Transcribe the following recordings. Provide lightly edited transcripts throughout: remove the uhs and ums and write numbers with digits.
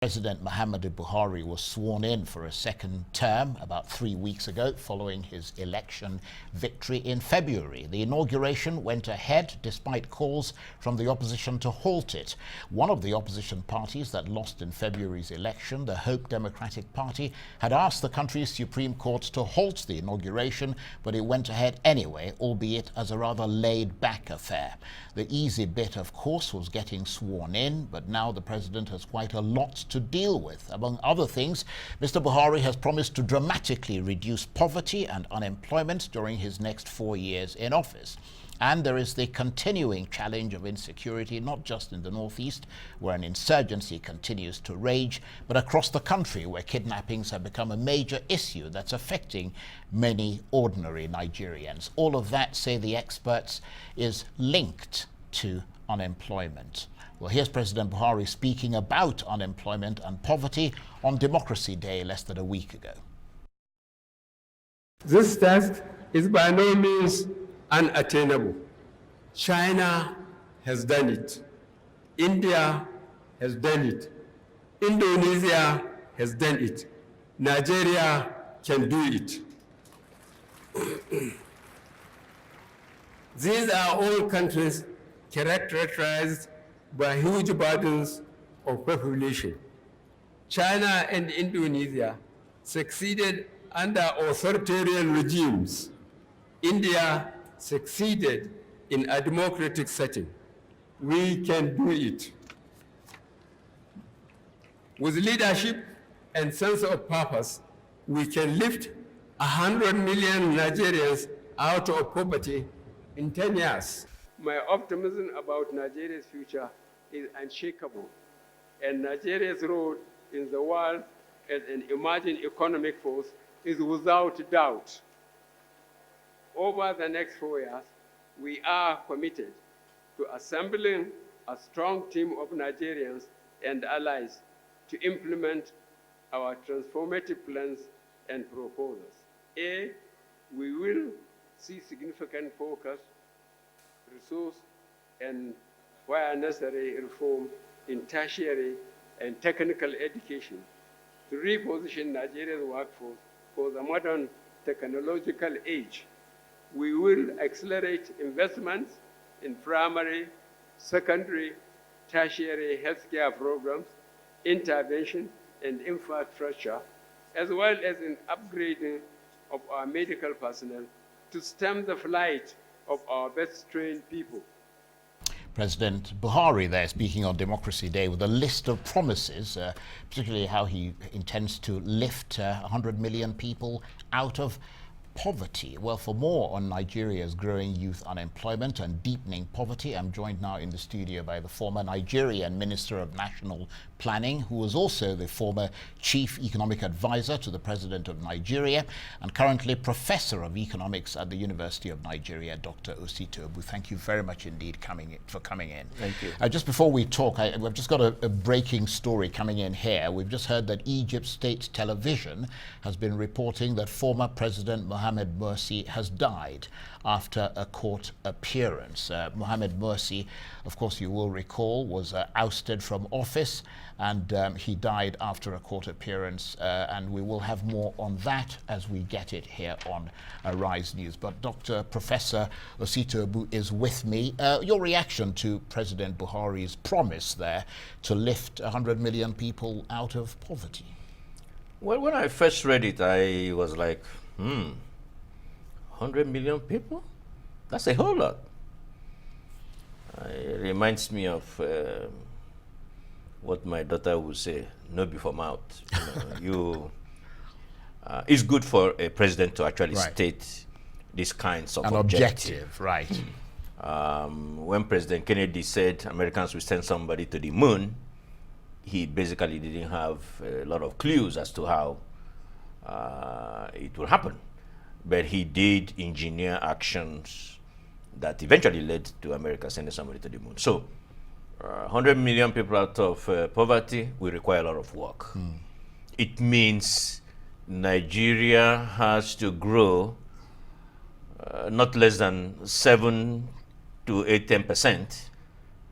President Muhammadu Buhari was sworn in for a second term about 3 weeks ago following his election victory in February. The inauguration went ahead despite calls from the opposition to halt it. One of the opposition parties that lost in February's election, the Hope Democratic Party, had asked the country's Supreme Court to halt the inauguration, but it went ahead anyway, albeit as a rather laid-back affair. The easy bit, of course, was getting sworn in, but now the president has quite a lot to deal with. Among other things, Mr. Buhari has promised to dramatically reduce poverty and unemployment during his next 4 years in office. And there is the continuing challenge of insecurity, not just in the northeast, where an insurgency continues to rage, but across the country, where kidnappings have become a major issue that's affecting many ordinary Nigerians. All of that, say the experts, is linked to unemployment. Well, here's President Buhari speaking about unemployment and poverty on Democracy Day less than a week ago. This task is by no means unattainable. China has done it. India has done it. Indonesia has done it. Nigeria can do it. These are all countries characterized by huge burdens of population. China and Indonesia succeeded under authoritarian regimes. India succeeded in a democratic setting. We can do it. With leadership and sense of purpose, we can lift 100 million Nigerians out of poverty in 10 years. My optimism about Nigeria's future is unshakable, and Nigeria's role in the world as an emerging economic force is without doubt. Over the next 4 years, we are committed to assembling a strong team of Nigerians and allies to implement our transformative plans and proposals. A, we will see significant focus, resource, and where necessary reform in tertiary and technical education to reposition Nigeria's workforce for the modern technological age. We will accelerate investments in primary, secondary, tertiary healthcare programs, intervention and infrastructure, as well as in upgrading of our medical personnel to stem the flight of our best trained people. President Buhari there speaking on Democracy Day with a list of promises, particularly how he intends to lift 100 million people out of poverty. Well, for more on Nigeria's growing youth unemployment and deepening poverty, I'm joined now in the studio by the former Nigerian Minister of National Planning, who was also the former Chief Economic Advisor to the President of Nigeria and currently Professor of Economics at the University of Nigeria, Dr. Osita Ogbu. Thank you very much indeed for coming in. Thank you. Just before we talk, we've just got a breaking story coming in here. We've just heard that Egypt State Television has been reporting that former President Mohamed Morsi has died after a court appearance. Mohamed Morsi, of course you will recall, was ousted from office, and he died after a court appearance, and we will have more on that as we get it here on Rise News. But Dr. Professor Osita Ogbu is with me. Your reaction to President Buhari's promise there to lift 100 million people out of poverty? Well, when I first read it, I was like, 100 million people? That's a whole lot. It reminds me of what my daughter would say, no before mouth. It's good for a president to actually state these kinds of objective, right. When President Kennedy said Americans will send somebody to the moon, he basically didn't have a lot of clues as to how it will happen. But he did engineer actions that eventually led to America sending somebody to the moon. So 100 million people out of poverty will require a lot of work. It means Nigeria has to grow not less than 7 to 10%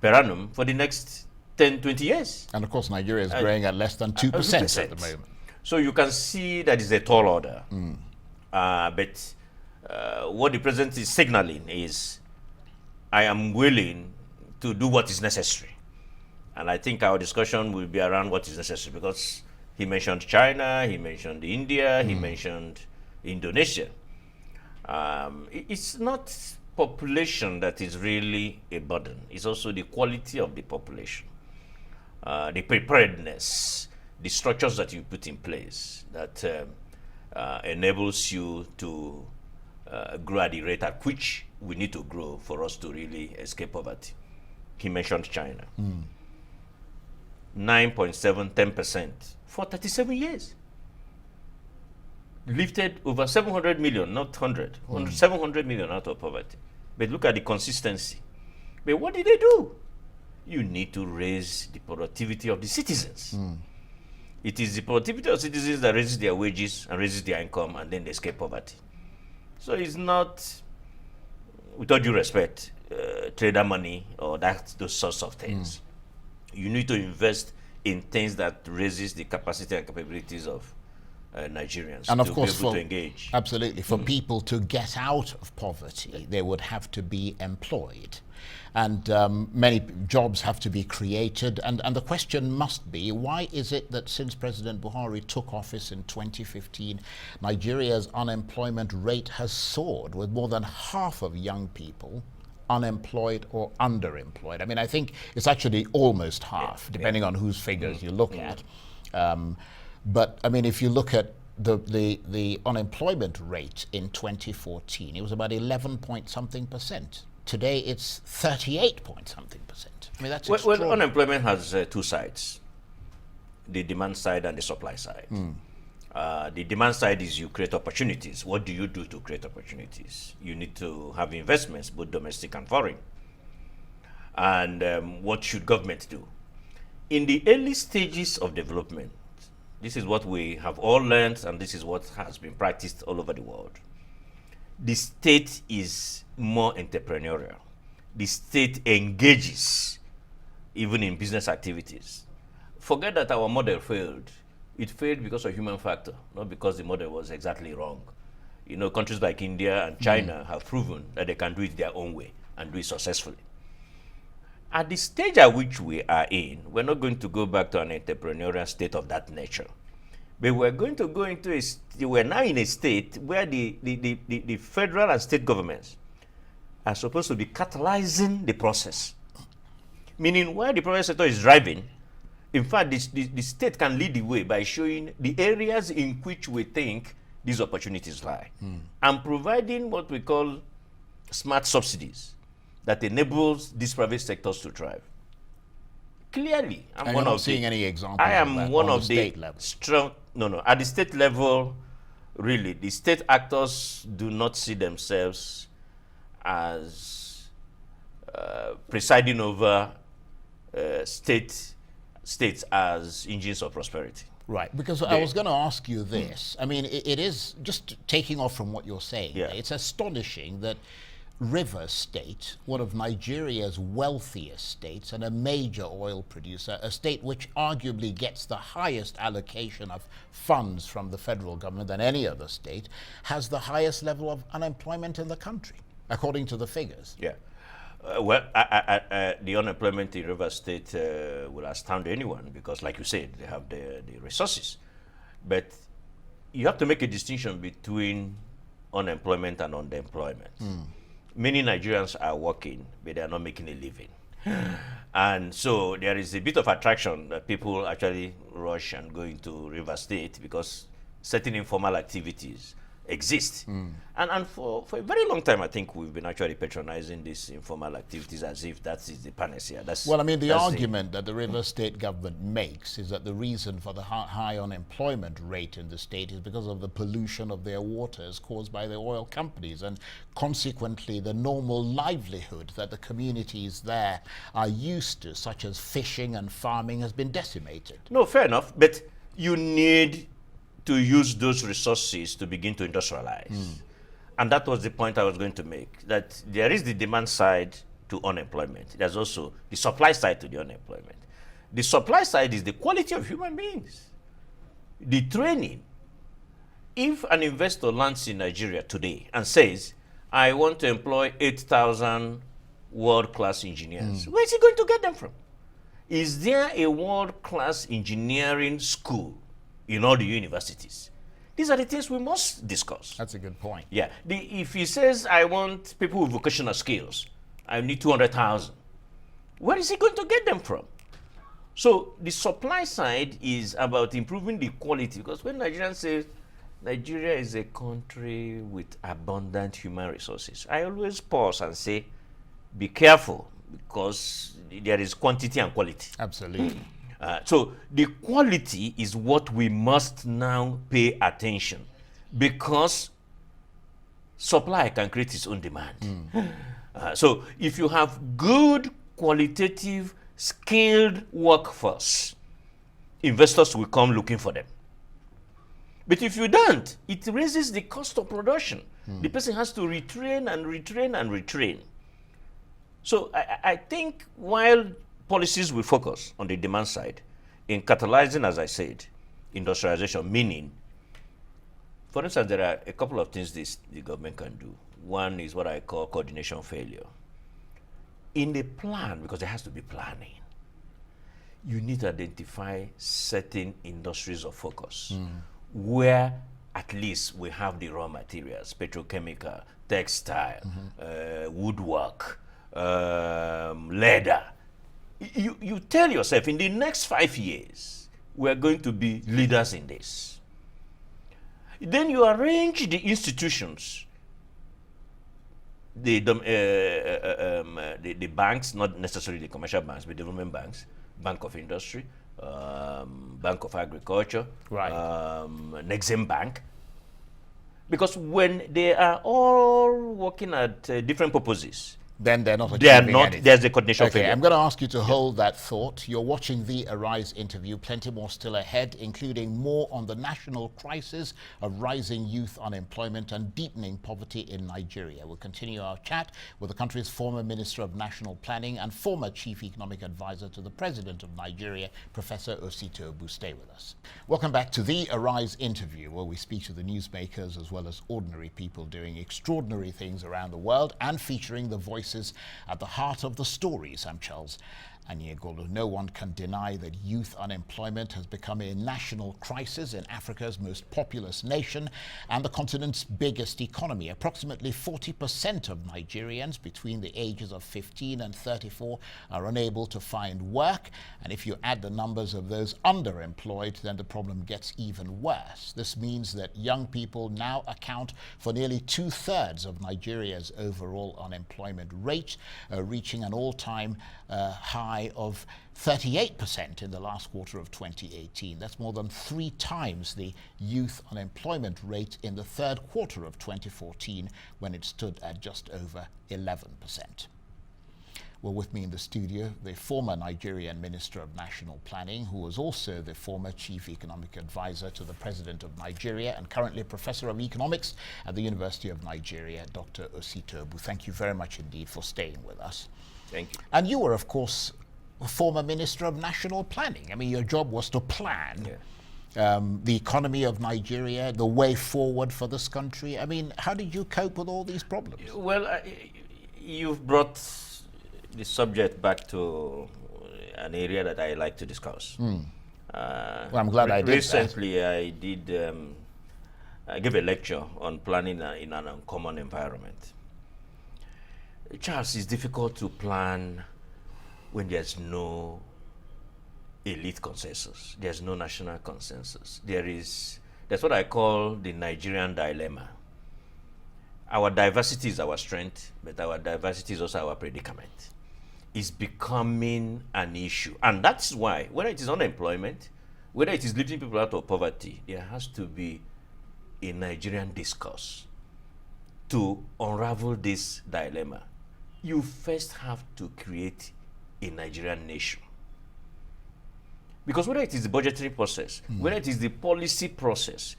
per annum for the next 10, 20 years. And of course, Nigeria is growing at less than 2% at the moment. So you can see that is a tall order. But what the president is signaling is, I am willing to do what is necessary. And I think our discussion will be around what is necessary, because he mentioned China, he mentioned India, he mentioned Indonesia. It's not population that is really a burden. It's also the quality of the population, the preparedness, the structures that you put in place that enables you to grow at the rate at which we need to grow for us to really escape poverty. He mentioned China. 9.7, 10% for 37 years. Lifted over 700 million, not 100, 700 million out of poverty. But look at the consistency. But what did they do? You need to raise the productivity of the citizens. It is the productivity of citizens that raises their wages and raises their income, and then they escape poverty. So it's not, with all due respect, trader money or those sorts of things. You need to invest in things that raises the capacity and capabilities of Nigerians, and of to course, be able to engage. Absolutely. For people to get out of poverty, they would have to be employed. And many jobs have to be created. And the question must be, why is it that since President Buhari took office in 2015, Nigeria's unemployment rate has soared, with more than half of young people unemployed or underemployed? I mean, I think it's actually almost half, depending on whose figures you look at. But I mean, if you look at the unemployment rate in 2014, it was about 11 point something percent. Today it's 38 point something percent. I mean, that's extraordinary. Well, unemployment has two sides: the demand side and the supply side. The demand side is you create opportunities. What do you do to create opportunities? You need to have investments, both domestic and foreign. And what should government do? In the early stages of development, this is what we have all learned, and this is what has been practiced all over the world. The state is more entrepreneurial. The state engages even in business activities. Forget that our model failed. It failed because of human factor, not because the model was exactly wrong. You know, countries like India and China have proven that they can do it their own way and do it successfully. At the stage at which we are in, we're not going to go back to an entrepreneurial state of that nature. But we're going to go into we're now in a state where the federal and state governments are supposed to be catalyzing the process. Meaning, while the private sector is driving, in fact, the state can lead the way by showing the areas in which we think these opportunities lie, and providing what we call smart subsidies that enables these private sectors to thrive. Clearly, I'm one of seeing any examples. I am of that one on of the the state level. strong. No. At the state level, really, the state actors do not see themselves as presiding over states as engines of prosperity. Right, because I was going to ask you this. I mean, it is, just taking off from what you're saying, it's astonishing that Rivers State, one of Nigeria's wealthiest states and a major oil producer, a state which arguably gets the highest allocation of funds from the federal government than any other state, has the highest level of unemployment in the country, according to the figures. Yeah. The unemployment in Rivers State will astound anyone because, like you said, they have the resources. But you have to make a distinction between unemployment and underemployment. Many Nigerians are working, but they are not making a living. And so there is a bit of attraction that people actually rush and go into Rivers State because certain informal activities exist. And for a very long time, I think we've been actually patronizing these informal activities as if that is the panacea. Well, I mean, the argument that the Rivers State government makes is that the reason for the high unemployment rate in the state is because of the pollution of their waters caused by the oil companies, and consequently the normal livelihood that the communities there are used to, such as fishing and farming, has been decimated. No, fair enough, but you need to use those resources to begin to industrialize. And that was the point I was going to make, that there is the demand side to unemployment. There's also the supply side to the unemployment. The supply side is the quality of human beings, the training. If an investor lands in Nigeria today and says, I want to employ 8,000 world-class engineers, where is he going to get them from? Is there a world-class engineering school in all the universities? These are the things we must discuss. That's a good point. Yeah. If he says, I want people with vocational skills, I need 200,000, where is he going to get them from? So the supply side is about improving the quality, because when Nigerians say Nigeria is a country with abundant human resources, I always pause and say, be careful, because there is quantity and quality. Absolutely. So the quality is what we must now pay attention, because supply can create its own demand. So if you have good, qualitative, skilled workforce, investors will come looking for them. But if you don't, it raises the cost of production. The person has to retrain and retrain and retrain. So I think while policies will focus on the demand side, in catalyzing, as I said, industrialization, meaning, for instance, there are a couple of things the government can do. One is what I call coordination failure. In the plan, because there has to be planning, you need to identify certain industries of focus where at least we have the raw materials, petrochemical, textile, woodwork, leather. You tell yourself, in the next 5 years, we're going to be leaders in this. Then you arrange the institutions, the banks, not necessarily the commercial banks, but development banks, Bank of Industry, Bank of Agriculture, right. Nexim Bank. Because when they are all working at different purposes, then they're not achieving anything. There's a coordination failure. I'm going to ask you to hold that thought. You're watching the Arise interview. Plenty more still ahead, including more on the national crisis of rising youth unemployment and deepening poverty in Nigeria. We'll continue our chat with the country's former Minister of National Planning and former Chief Economic Advisor to the President of Nigeria, Professor Osita Ogbu. Stay with us. Welcome back to the Arise interview, where we speak to the newsmakers as well as ordinary people doing extraordinary things around the world and featuring the voices at the heart of the stories. I'm Charles Anyegolo. No one can deny that youth unemployment has become a national crisis in Africa's most populous nation and the continent's biggest economy. Approximately 40% of Nigerians between the ages of 15 and 34 are unable to find work. And if you add the numbers of those underemployed, then the problem gets even worse. This means that young people now account for nearly 2/3 of Nigeria's overall unemployment rate, reaching an all-time high of 38% in the last quarter of 2018. That's more than 3 times the youth unemployment rate in the third quarter of 2014, when it stood at just over 11%. Well, with me in the studio, the former Nigerian Minister of National Planning, who was also the former Chief Economic Advisor to the President of Nigeria and currently Professor of Economics at the University of Nigeria, Dr. Osita Ogbu. Thank you very much indeed for staying with us. Thank you. And you were, of course, a former Minister of National Planning. I mean, your job was to plan the economy of Nigeria, the way forward for this country. I mean, how did you cope with all these problems? Well, you've brought the subject back to an area that I like to discuss. Well, I'm glad I did recently, I gave a lecture on planning in an uncommon environment. Charles, it's difficult to plan when there's no elite consensus. There's no national consensus. That's what I call the Nigerian dilemma. Our diversity is our strength, but our diversity is also our predicament. It's becoming an issue. And that's why, whether it is unemployment, whether it is lifting people out of poverty, there has to be a Nigerian discourse to unravel this dilemma. You first have to create a Nigerian nation. Because whether it is the budgetary process, whether it is the policy process,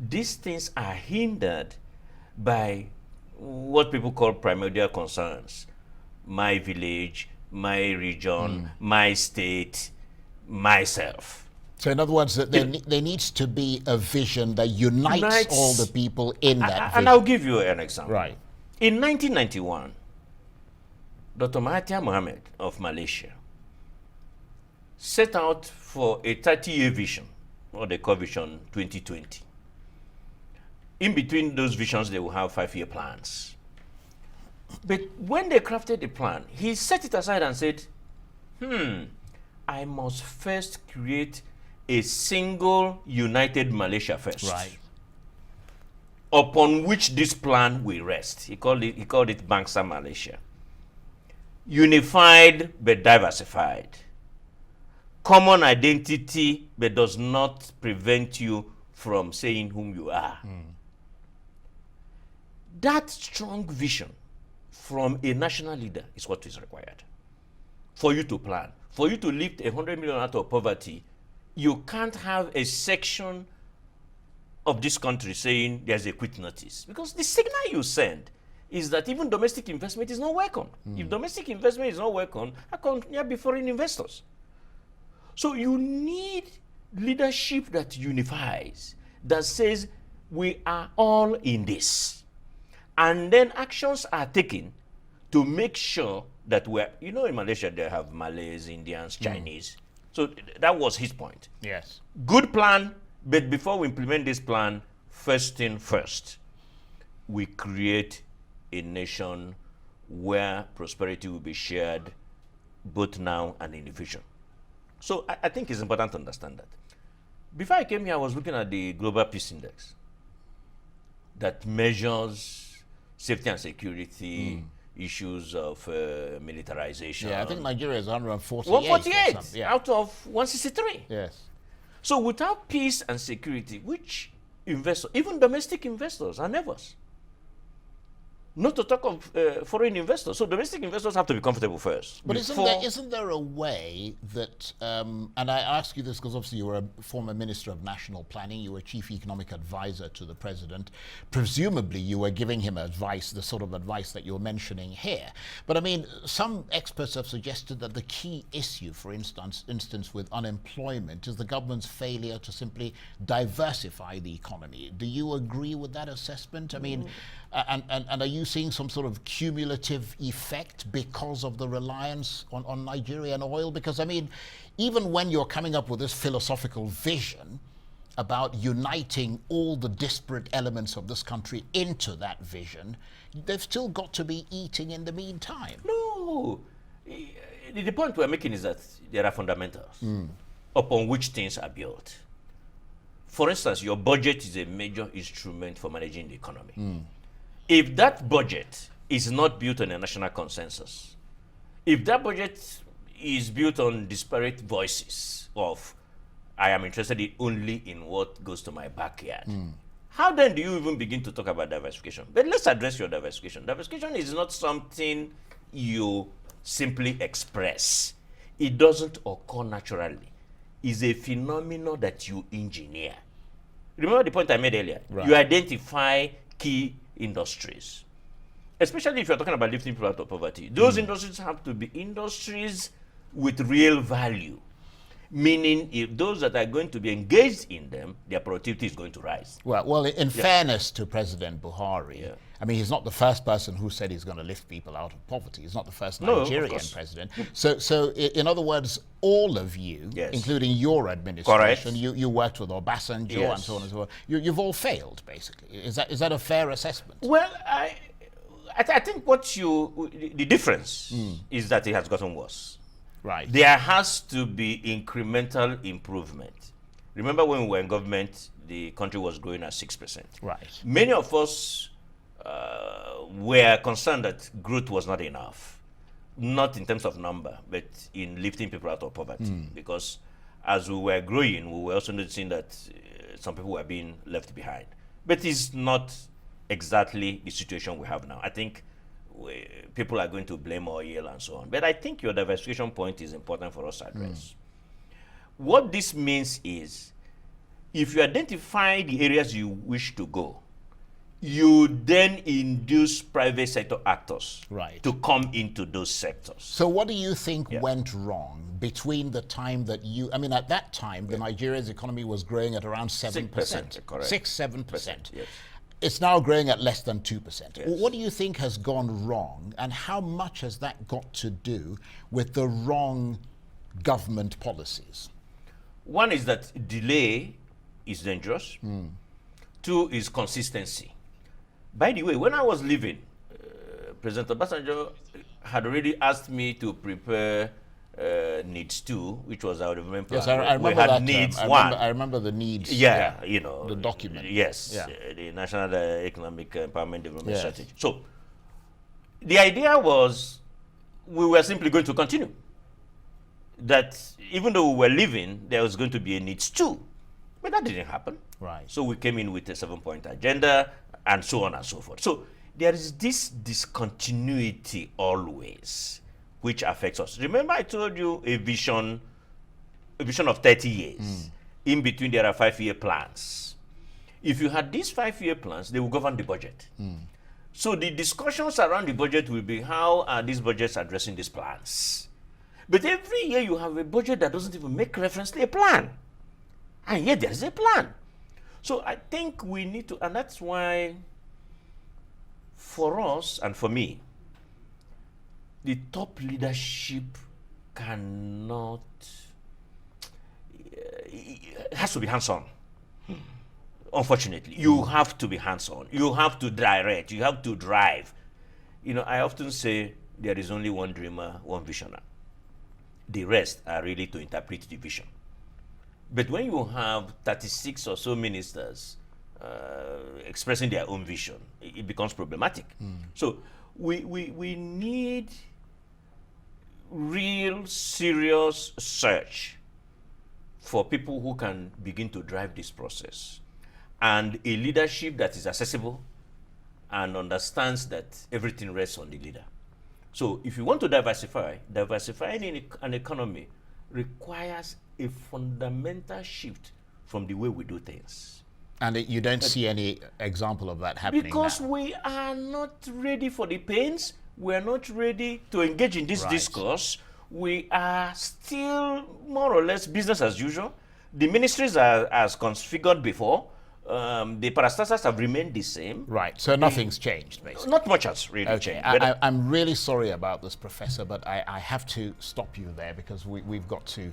these things are hindered by what people call primordial concerns. My village, my region, my state. myself. So in other words, that there needs to be a vision that unites all the people in that vision. And I'll give you an example. Right. In 1991, Dr. Mahathir Mohamad of Malaysia set out for a 30-year vision, what they call Vision 2020. In between those visions, they will have 5-year plans. But when they crafted the plan, he set it aside and said, I must first create a single united Malaysia first. Right. Upon which this plan will rest. He called it Bangsa Malaysia. Unified but diversified. Common identity but does not prevent you from saying whom you are. That strong vision from a national leader is what is required for you to plan. For you to lift 100 million out of poverty, you can't have a section of this country saying there's a quit notice. Because the signal you send is that even domestic investment is not welcome. If domestic investment is not welcome, how can there be foreign investors? So you need leadership that unifies, that says we are all in this. And then actions are taken to make sure that we're, in Malaysia they have Malays, Indians, Chinese. So that was his point. Yes. Good plan, but before we implement this plan, first thing first, we create a nation where prosperity will be shared both now and in the future. So I think it's important to understand that. Before I came here, I was looking at the Global Peace Index that measures safety and security, issues of militarization. Yeah, I think Nigeria is 148. 148 out of 163. Yes. So without peace and security, which investors, even domestic investors, are nervous. Not to talk of foreign investors. So domestic investors have to be comfortable first. But isn't there a way that, and I ask you this because obviously you were a former Minister of National Planning, you were Chief Economic Advisor to the President. Presumably you were giving him advice, the sort of advice that you're mentioning here. But I mean, some experts have suggested that the key issue, for instance with unemployment, is the government's failure to simply diversify the economy. Do you agree with that assessment? I mean, and are you seeing some sort of cumulative effect because of the reliance on Nigerian oil? Because, I mean, even when you're coming up with this philosophical vision about uniting all the disparate elements of this country into that vision, they've still got to be eating in the meantime. No. The point we're making is that there are fundamentals upon which things are built. For instance, your budget is a major instrument for managing the economy. If that budget is not built on a national consensus, if that budget is built on disparate voices of, I am interested only in what goes to my backyard, how then do you even begin to talk about diversification? But let's address your diversification. Diversification is not something you simply express. It doesn't occur naturally. It's a phenomenon that you engineer. Remember the point I made earlier? Right. You identify key industries, especially if you're talking about lifting people out of poverty. Those industries have to be industries with real value, meaning if those that are going to be engaged in them, their productivity is going to rise. Well, in fairness to President Buhari, I mean, he's not the first person who said he's going to lift people out of poverty. He's not the first Nigerian president. So in other words, all of you, including your administration, you worked with Obasanjo and so on and so forth. You've all failed, basically. Is that a fair assessment? Well, I think the difference is that it has gotten worse. Right. There has to be incremental improvement. Remember when we were in government, the country was growing at 6%. Right. Many of us were concerned that growth was not enough, not in terms of number, but in lifting people out of poverty. Because as we were growing, we were also noticing that some people were being left behind. But it's not exactly the situation we have now. I think people are going to blame oil and so on. But I think your diversification point is important for us to address. What this means is, if you identify the areas you wish to go, you then induce private sector actors Right. to come into those sectors. So what do you think went wrong between the time that at that time, the Nigeria's economy was growing at around 7%. 6%, correct. 6-7%. Yes. It's now growing at less than 2%. Yes. What do you think has gone wrong, and how much has that got to do with the wrong government policies? One is that delay is dangerous. Two is consistency. By the way, when I was leaving, President Obasanjo had already asked me to prepare Needs 2, which was our development plan. Yes, I remember we had that. Needs I 1. remember the needs. Yeah, the document. Yes, Yeah. The National Economic Empowerment Development Yes. Strategy. So, the idea was we were simply going to continue. That even though we were leaving, there was going to be a Needs 2. But that didn't happen. Right. So we came in with a 7-point agenda and so on and so forth. So there is this discontinuity always, which affects us. Remember I told you a vision of 30 years. In between there are 5-year plans. If you had these 5-year plans, they will govern the budget. So the discussions around the budget will be how are these budgets addressing these plans? But every year you have a budget that doesn't even make reference to a plan. And yet there's a plan. So I think we need to, and that's why for us and for me, the top leadership cannot, it has to be hands-on. Unfortunately, you have to be hands-on. You have to direct. You have to drive. I often say there is only one dreamer, one visionary. The rest are really to interpret the vision. But when you have 36 or so ministers expressing their own vision, it becomes problematic. So we need real serious search for people who can begin to drive this process, and a leadership that is accessible and understands that everything rests on the leader. So if you want to diversifying in an economy requires a fundamental shift from the way we do things. And you don't see any example of that happening Because now. we are not ready for the pains. We are not ready to engage in this discourse. We are still more or less business as usual. The ministries are as configured before. The parastatals have remained the same. Right, so nothing's changed, basically. Not much has really changed. I'm really sorry about this, Professor, but I have to stop you there because we've got to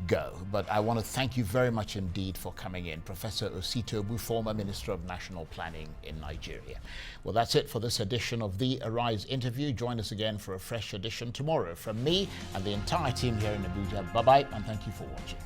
go. But I want to thank you very much indeed for coming in. Professor Osita Ogbu, former Minister of National Planning in Nigeria. Well, that's it for this edition of the Arise interview. Join us again for a fresh edition tomorrow. From me and the entire team here in Abuja, bye-bye, and thank you for watching.